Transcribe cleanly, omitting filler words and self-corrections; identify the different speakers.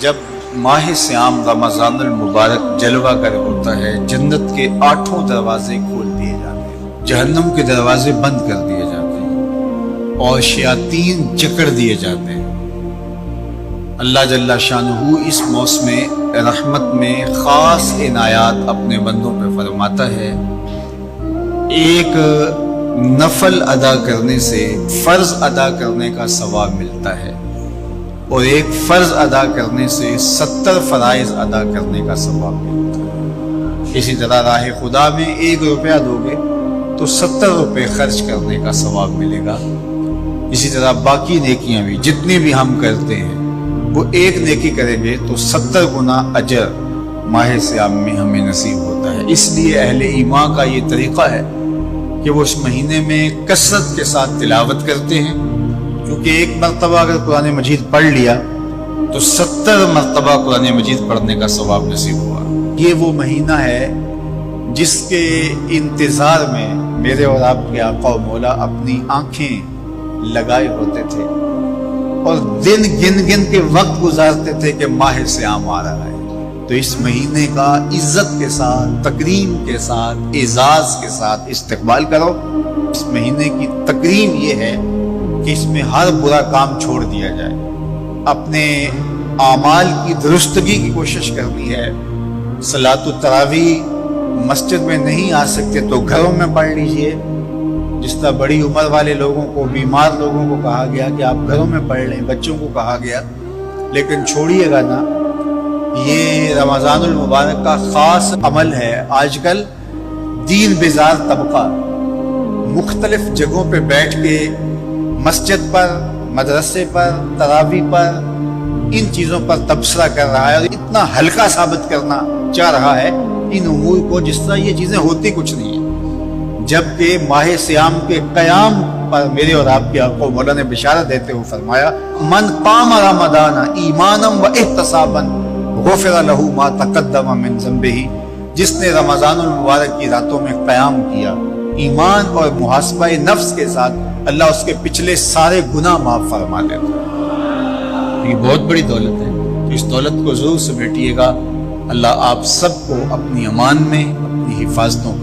Speaker 1: جب ماہ سیام رمضان المبارک جلوہ گر ہوتا ہے، جنت کے 8 دروازے کھول دیے جاتے ہیں، جہنم کے دروازے بند کر دیے جاتے ہیں اور شیاطین جکڑ دیے جاتے ہیں۔ اللہ جل شانہ اس موسم رحمت میں خاص عنایات اپنے بندوں پہ فرماتا ہے۔ ایک نفل ادا کرنے سے فرض ادا کرنے کا ثواب ملتا ہے اور ایک فرض ادا کرنے سے 70 فرائض ادا کرنے کا ثواب ملتا ہے۔ اسی طرح راہ خدا میں 1 روپیہ دو گے تو 70 روپے خرچ کرنے کا ثواب ملے گا۔ اسی طرح باقی نیکیاں بھی جتنی بھی ہم کرتے ہیں، وہ ایک نیکی کریں گے تو 70 گنا اجر ماہ سیام میں ہمیں نصیب ہوتا ہے۔ اس لیے اہل ایمان کا یہ طریقہ ہے کہ وہ اس مہینے میں کثرت کے ساتھ تلاوت کرتے ہیں، کیونکہ ایک مرتبہ اگر قرآن مجید پڑھ لیا تو 70 مرتبہ قرآن مجید پڑھنے کا ثواب نصیب ہوا۔ یہ وہ مہینہ ہے جس کے انتظار میں میرے اور آپ کے آقا و مولا اپنی آنکھیں لگائے ہوتے تھے اور دن گن گن کے وقت گزارتے تھے کہ ماہ سیام آ رہا ہے۔ تو اس مہینے کا عزت کے ساتھ، تکریم کے ساتھ، اعزاز کے ساتھ استقبال کرو۔ اس مہینے کی تکریم یہ ہے کہ اس میں ہر برا کام چھوڑ دیا جائے، اپنے اعمال کی درستگی کی کوشش کرنی ہے۔ صلاۃ التراویح مسجد میں نہیں آ سکتے تو گھروں میں پڑھ لیجئے، جس طرح بڑی عمر والے لوگوں کو، بیمار لوگوں کو کہا گیا کہ آپ گھروں میں پڑھ لیں، بچوں کو کہا گیا، لیکن چھوڑیے گا نا۔ یہ رمضان المبارک کا خاص عمل ہے۔ آج کل دین بیزار طبقہ مختلف جگہوں پہ بیٹھ کے مسجد پر، مدرسے پر، تراویح پر، ان چیزوں پر تبصرہ کر رہا ہے اور اتنا ہلکا ثابت کرنا چاہ رہا ہے ان امور کو جس طرح یہ چیزیں ہوتی کچھ نہیں ہیں، جبکہ ماہ سیام کے قیام پر میرے اور آپ کے آقا و مولا نے بشارت دیتے ہوئے فرمایا، من قام رمضان ایمانا و احتسابا غفر لہ ما تقدم من ذنبہ، جس نے رمضان المبارک کی راتوں میں قیام کیا ایمان اور محاسبہ نفس کے ساتھ، اللہ اس کے پچھلے سارے گناہ معاف فرما دیتا ہے۔ یہ بہت بڑی دولت ہے، تو اس دولت کو ضرور سمیٹیے گا۔ اللہ آپ سب کو اپنی امان میں، اپنی حفاظتوں